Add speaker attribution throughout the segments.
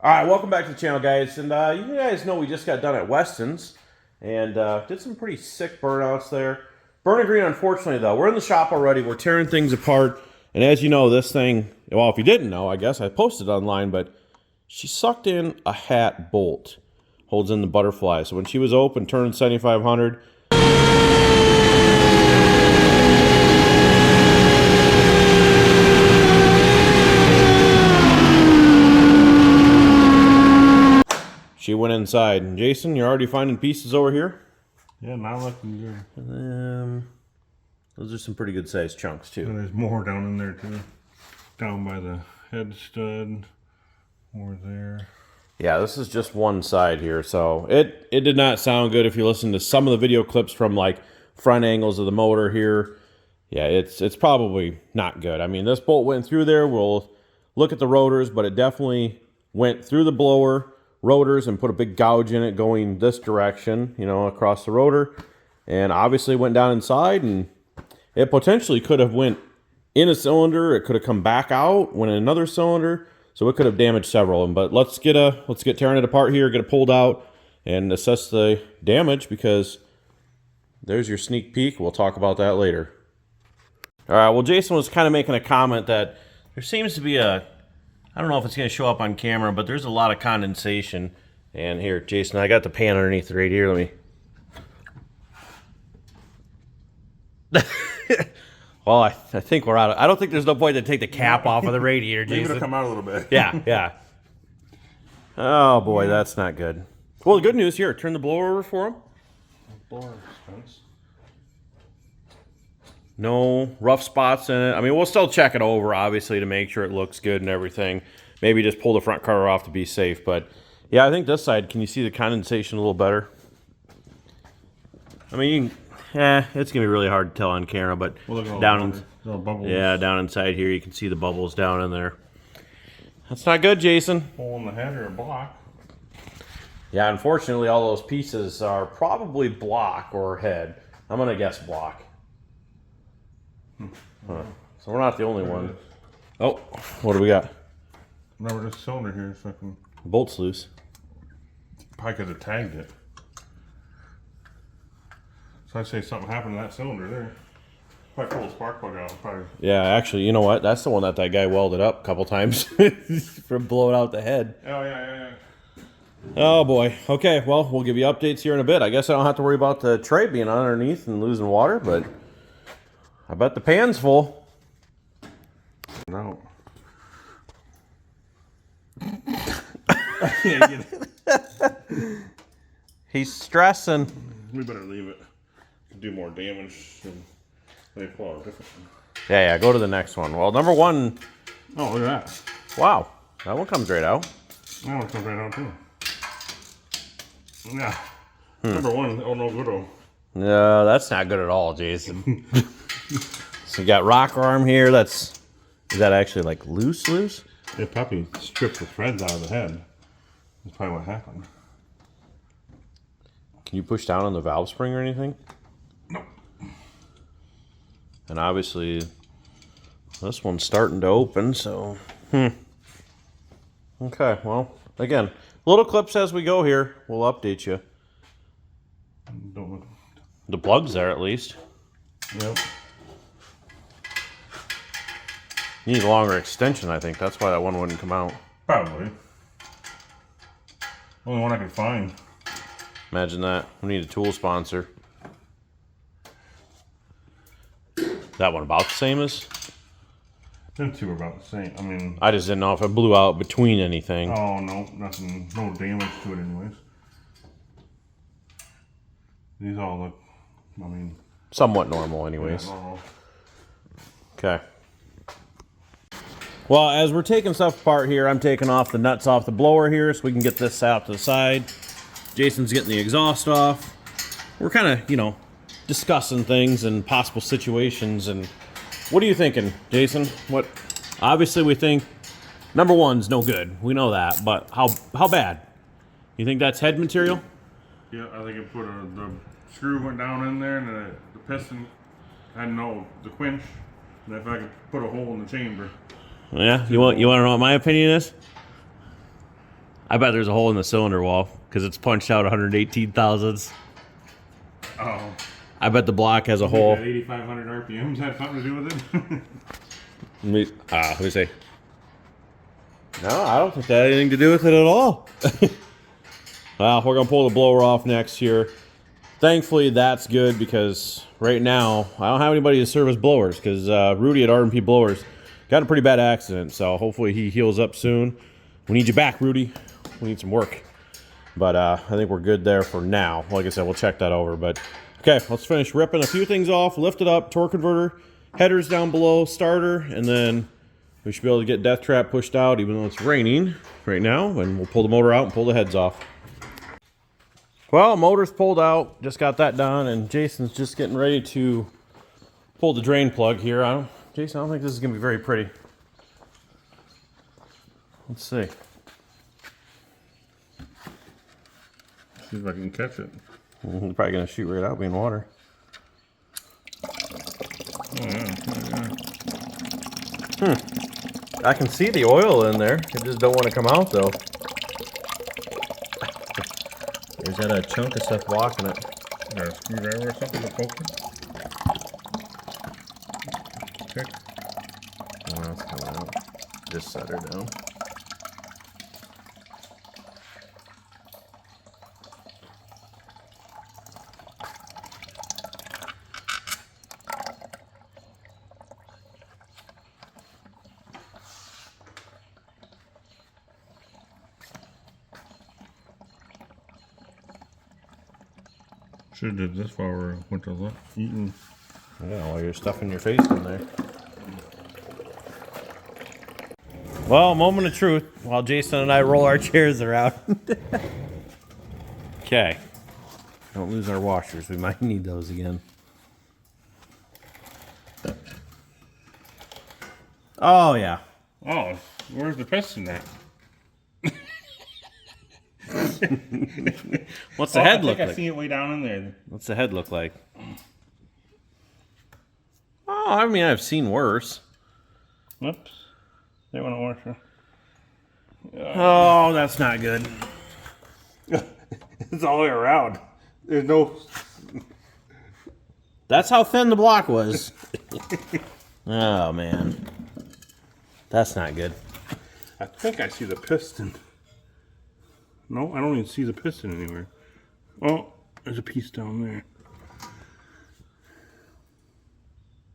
Speaker 1: All right, welcome back to the channel, guys. And you guys know we just got done at Weston's and did some pretty sick burnouts there. Burning green, unfortunately, though. We're in the shop already. We're tearing things apart. And as you know, this thing, well, if you didn't know, I guess I posted it online, but she sucked in a hat bolt. Holds in the butterfly. So when she was open, turning 7,500, she went inside. And Jason, you're already finding pieces over here?
Speaker 2: Yeah, not looking good.
Speaker 1: Those are some pretty good sized chunks too.
Speaker 2: And there's more down in there too. Down by the head stud. More there.
Speaker 1: Yeah, this is just one side here, so it did not sound good if you listen to some of the video clips from like front angles of the motor here. Yeah, it's probably not good. I mean, this bolt went through there. We'll look at the rotors, but it definitely went through the blower rotors and put a big gouge in it going this direction, you know, across the rotor, and obviously went down inside, and it potentially could have went in a cylinder. It could have come back out, went in another cylinder, so it could have damaged several of them. But let's get tearing it apart here, get it pulled out, and assess the damage, because there's your sneak peek. We'll talk about that later. All right, well, Jason was kind of making a comment that there seems to be I don't know if it's going to show up on camera, but there's a lot of condensation. And here, Jason, I got the pan underneath right here. Let me... Well, I think we're out of... I don't think there's no point to take the cap off of the radiator, Jason.
Speaker 2: Maybe it'll come out a little bit.
Speaker 1: Yeah. Oh, boy, that's not good. Well, the good news here, turn the blower over for him.
Speaker 2: Blower expense.
Speaker 1: No rough spots in it. I mean, we'll still check it over, obviously, to make sure it looks good and everything. Maybe just pull the front cover off to be safe. But, yeah, I think this side, can you see the condensation a little better? I mean, it's going to be really hard to tell on camera, but down inside here, you can see the bubbles down in there. That's not good, Jason.
Speaker 2: Hole in the head or a block.
Speaker 1: Yeah, unfortunately, all those pieces are probably block or head. I'm going to guess block. Huh. So we're not the only one. Oh, what do we got?
Speaker 2: Remember this cylinder here, so I can...
Speaker 1: Bolt's loose.
Speaker 2: Probably could have tagged it. So I say something happened to that cylinder there. Probably pull the spark plug out. Probably.
Speaker 1: Yeah, actually, you know what? That's the one that guy welded up a couple times from blowing out the head.
Speaker 2: Oh, yeah.
Speaker 1: Oh, boy. Okay, well, we'll give you updates here in a bit. I guess I don't have to worry about the tray being underneath and losing water, but I bet the pan's full.
Speaker 2: No.
Speaker 1: He's stressing.
Speaker 2: We better leave it. Could do more damage than they pull out a different one.
Speaker 1: Yeah, go to the next one. Well, number one.
Speaker 2: Oh, look at that.
Speaker 1: Wow, that one comes right out.
Speaker 2: That one comes right out too. Yeah. Number one, oh no good. Oh.
Speaker 1: No, that's not good at all, Jason. So you got rocker arm here. Is that actually like loose?
Speaker 2: It probably stripped the threads out of the head. That's probably what happened.
Speaker 1: Can you push down on the valve spring or anything?
Speaker 2: Nope.
Speaker 1: And obviously, this one's starting to open, so... Okay, well, again, little clips as we go here. We'll update you.
Speaker 2: Don't look.
Speaker 1: The plug's there, at least.
Speaker 2: Yep.
Speaker 1: You need a longer extension, I think. That's why that one wouldn't come out.
Speaker 2: Probably. Only one I could find.
Speaker 1: Imagine that. We need a tool sponsor. That one about the same as?
Speaker 2: Them two are about the same. I mean...
Speaker 1: I just didn't know if it blew out between anything.
Speaker 2: Oh, no. Nothing. No damage to it anyways. These all look... I mean...
Speaker 1: Somewhat normal anyways.
Speaker 2: Yeah, normal.
Speaker 1: Okay. Well, as we're taking stuff apart here, I'm taking off the nuts off the blower here so we can get this out to the side. Jason's getting the exhaust off. We're kind of, discussing things and possible situations. And what are you thinking, Jason? What? Obviously, we think number one's no good. We know that, but how bad? You think that's head material?
Speaker 2: Yeah, I think it put the screw went down in there, and the piston had the quench. And if I could put a hole in the chamber.
Speaker 1: Yeah, you want to know what my opinion is? I bet there's a hole in the cylinder wall because it's punched out 118 thousandths.
Speaker 2: Oh.
Speaker 1: I bet the block has a hole.
Speaker 2: That 8,500 RPMs had something to do with it?
Speaker 1: Let me see. No, I don't think that had anything to do with it at all. Well, we're going to pull the blower off next here. Thankfully, that's good because right now, I don't have anybody to service blowers because Rudy at R&P Blowers got a pretty bad accident. So hopefully he heals up soon. We need you back, Rudy. We need some work. But I think we're good there for now. Like I said, we'll check that over. But okay, let's finish ripping a few things off. Lift it up, torque converter, headers down below, starter, and then we should be able to get death trap pushed out even though it's raining right now. And we'll pull the motor out and pull the heads off. Well, motor's pulled out. Just got that done. And Jason's just getting ready to pull the drain plug here. Jason, I don't think this is going to be very pretty. Let's see.
Speaker 2: See if I can catch it.
Speaker 1: It's probably going to shoot right out being water.
Speaker 2: Oh, yeah.
Speaker 1: I can see the oil in there. I just don't want to come out, though. There's got a chunk of stuff blocking it.
Speaker 2: Got a screwdriver or something to poke it? Check.
Speaker 1: Oh, it's coming out. Just set her down.
Speaker 2: Should have did this while we went to eating.
Speaker 1: Yeah, while you're stuffing your face in there. Well, moment of truth while Jason and I roll our chairs around. Okay. Don't lose our washers. We might need those again. Oh, yeah.
Speaker 2: Oh, where's the piston at?
Speaker 1: What's the head look
Speaker 2: I think
Speaker 1: like?
Speaker 2: I see it way down in there.
Speaker 1: What's the head look like? Oh, I mean, I've seen worse.
Speaker 2: Whoops. They want to wash her.
Speaker 1: Oh, that's not good.
Speaker 2: It's all the way around. There's no...
Speaker 1: That's how thin the block was. Oh, man. That's not good.
Speaker 2: I think I see the piston. No, I don't even see the piston anywhere. Oh, there's a piece down there.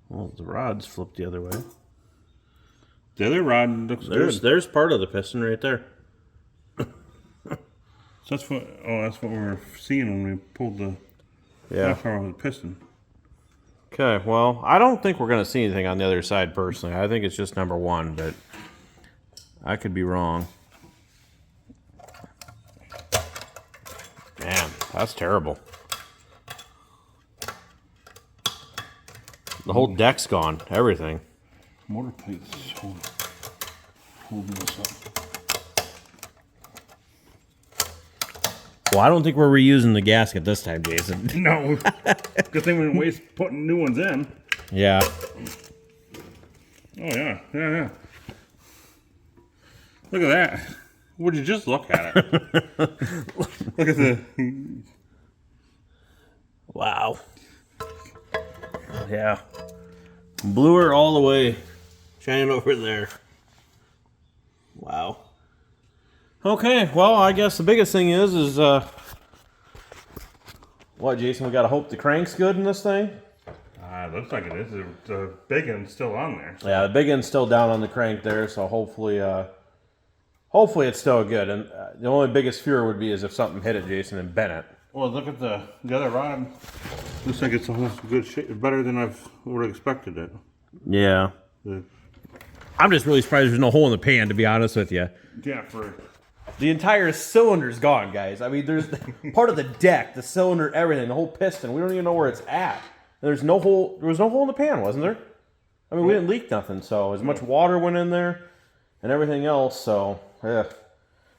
Speaker 1: Well, the rod's flipped the other way.
Speaker 2: The other rod looks good.
Speaker 1: There's part of the piston right there.
Speaker 2: So that's what we were seeing when we pulled the left arm of the piston.
Speaker 1: Okay, well, I don't think we're going to see anything on the other side personally. I think it's just number one, but I could be wrong. Man, that's terrible. The whole deck's gone. Everything.
Speaker 2: Motor plates holding this up.
Speaker 1: Well, I don't think we're reusing the gasket this time, Jason.
Speaker 2: No. Good thing we didn't waste putting new ones in.
Speaker 1: Yeah.
Speaker 2: Oh, yeah. Yeah. Look at that. Would you just look at it? Look at the...
Speaker 1: Wow. Yeah. Blew her all the way. Shining over there. Wow. Okay, well, I guess the biggest thing is what, Jason? We gotta hope the crank's good in this thing?
Speaker 2: It looks like it is. The big end's still on there.
Speaker 1: Yeah, the big end's still down on the crank there, so hopefully it's still good. And the only biggest fear would be is if something hit it, Jason, and bent it.
Speaker 2: Well, look at the other rod. Looks like it's in good shape. Better than I would have expected it.
Speaker 1: Yeah. I'm just really surprised there's no hole in the pan, to be honest with you.
Speaker 2: Yeah, for...
Speaker 1: The entire cylinder's gone, guys. I mean, there's part of the deck, the cylinder, everything, the whole piston. We don't even know where it's at. There's no hole. There was no hole in the pan, wasn't there? I mean, we didn't leak nothing, so as much water went in there and everything else. So, yeah,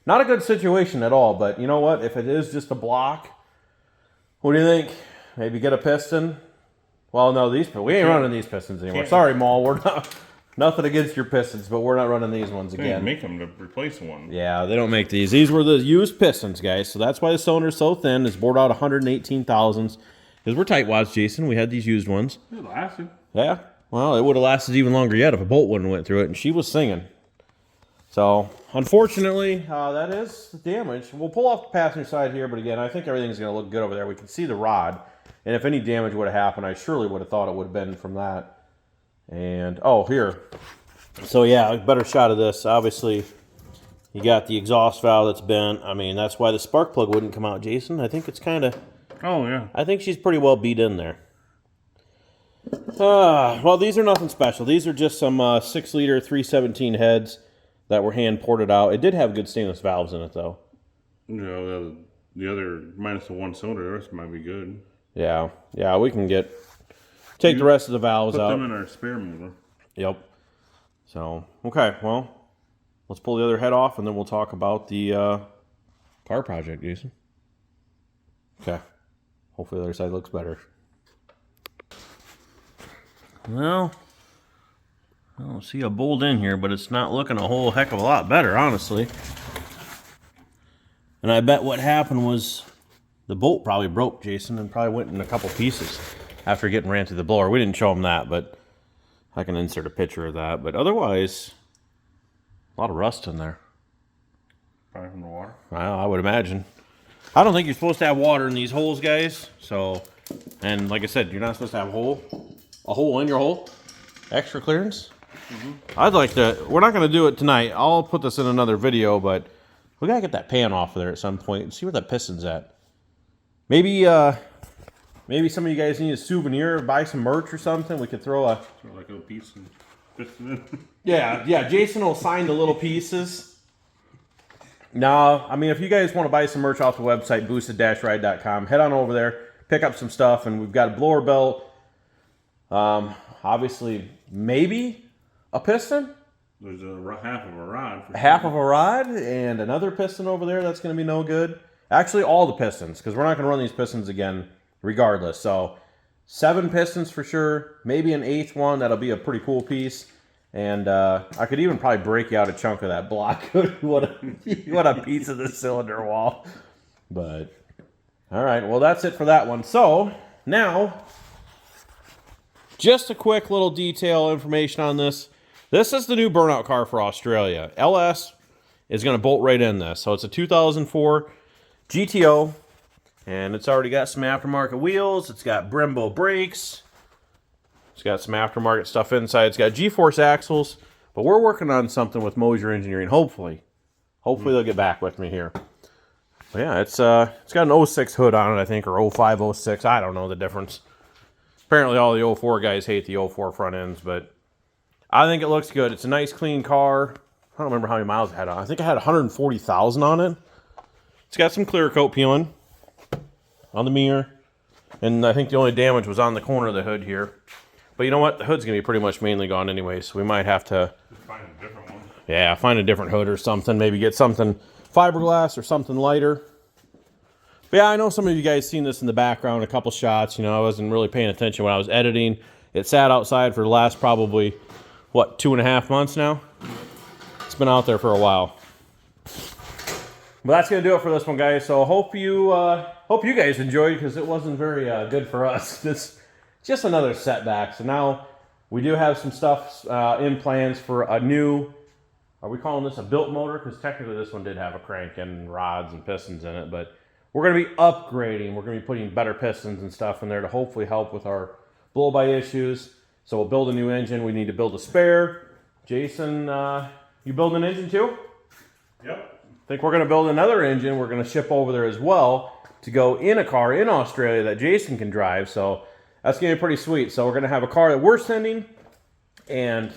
Speaker 1: not a good situation at all. But you know what? If it is just a block, what do you think? Maybe get a piston. Well, no, we ain't running these pistons anymore. Sorry, Maul, we're not. Nothing against your pistons, but we're not running these ones
Speaker 2: They
Speaker 1: again.
Speaker 2: make them to replace one.
Speaker 1: Yeah, they don't make these. These were the used pistons, guys. So that's why the cylinder's so thin. It's bored out 118 thousandths. Because we're tightwads, Jason. We had these used ones.
Speaker 2: It lasted.
Speaker 1: Yeah. Well, it would have lasted even longer yet if a bolt wouldn't went through it. And she was singing. So, unfortunately, that is the damage. We'll pull off the passenger side here, but again, I think everything's going to look good over there. We can see the rod. And if any damage would have happened, I surely would have thought it would have been from that. And, oh, here. So, yeah, a better shot of this. Obviously, you got the exhaust valve that's bent. I mean, that's why the spark plug wouldn't come out, Jason. I think it's kind of...
Speaker 2: Oh, yeah.
Speaker 1: I think she's pretty well beat in there. Well, these are nothing special. These are just some 6-liter 317 heads that were hand ported out. It did have good stainless valves in it, though.
Speaker 2: You know, the other minus the one cylinder, the rest might be good.
Speaker 1: Yeah, we can take the rest of the valves out.
Speaker 2: Put them in our spare motor.
Speaker 1: Yep. So, okay, well, let's pull the other head off, and then we'll talk about the car project, Jason. Okay. Hopefully the other side looks better. Well, I don't see a bolt in here, but it's not looking a whole heck of a lot better, honestly. And I bet what happened was the bolt probably broke, Jason, and probably went in a couple pieces after getting ran through the blower. We didn't show them that, but I can insert a picture of that. But otherwise, a lot of rust in there.
Speaker 2: Probably from the water.
Speaker 1: Well, I would imagine. I don't think you're supposed to have water in these holes, guys. So, and like I said, you're not supposed to have a hole in your hole. Extra clearance. I'd like to, we're not going to do it tonight. I'll put this in another video, but we got to get that pan off of there at some point and see where that piston's at. Maybe some of you guys need a souvenir, buy some merch or something. We could throw
Speaker 2: Like a little piece and piston in.
Speaker 1: Yeah, Jason will sign the little pieces. No, I mean, if you guys want to buy some merch off the website, boosted.ride.com, head on over there, pick up some stuff, and we've got a blower belt. Obviously, maybe a piston.
Speaker 2: There's half of a rod.
Speaker 1: Half of a rod and another piston over there that's going to be no good. Actually, all the pistons, because we're not going to run these pistons again regardless. So 7 pistons for sure, maybe an 8th one. That'll be a pretty cool piece. And I could even probably break you out a chunk of that block. what a piece of the cylinder wall. But, all right, well, that's it for that one. So, now, just a quick little detail information on this. This is the new burnout car for Australia. LS is going to bolt right in this. So, it's a 2004 GTO. And it's already got some aftermarket wheels. It's got Brembo brakes. It's got some aftermarket stuff inside. It's got G-force axles. But we're working on something with Mosier Engineering. Hopefully they'll get back with me here. But yeah, it's got an 06 hood on it, I think, or 05, 06. I don't know the difference. Apparently all the 04 guys hate the 04 front ends, but I think it looks good. It's a nice, clean car. I don't remember how many miles it had on. I think it had 140,000 on it. It's got some clear coat peeling on the mirror. And I think the only damage was on the corner of the hood here. But you know what? The hood's going to be pretty much mainly gone anyway, so we might have to...
Speaker 2: Just find a different one.
Speaker 1: Yeah, find a different hood or something. Maybe get something fiberglass or something lighter. But yeah, I know some of you guys seen this in the background, a couple shots. You know, I wasn't really paying attention when I was editing. It sat outside for the last probably, 2.5 months now? It's been out there for a while. But that's going to do it for this one, guys. So hope you guys enjoyed, because it wasn't very good for us. Just another setback. So now we do have some stuff in plans for a new, are we calling this a built motor? Because technically this one did have a crank and rods and pistons in it. But we're going to be upgrading. We're going to be putting better pistons and stuff in there to hopefully help with our blow-by issues. So we'll build a new engine. We need to build a spare. Jason, you building an engine too?
Speaker 2: Yep.
Speaker 1: I think we're going to build another engine. We're going to ship over there as well to go in a car in Australia that Jason can drive. So that's going to be pretty sweet. So we're going to have a car that we're sending. And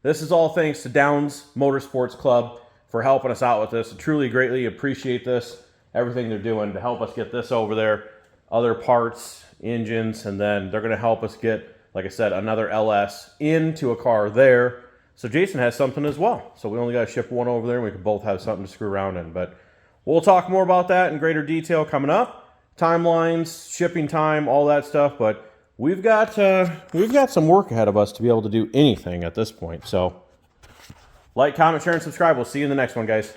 Speaker 1: this is all thanks to Downs Motorsports Club for helping us out with this. I truly greatly appreciate this, everything they're doing to help us get this over there. Other parts, engines, and then they're going to help us get, like I said, another LS into a car there. So Jason has something as well. So we only got to ship one over there, and we can both have something to screw around in. But we'll talk more about that in greater detail coming up. Timelines, shipping time, all that stuff. But we've got some work ahead of us to be able to do anything at this point. So like, comment, share, and subscribe. We'll see you in the next one, guys.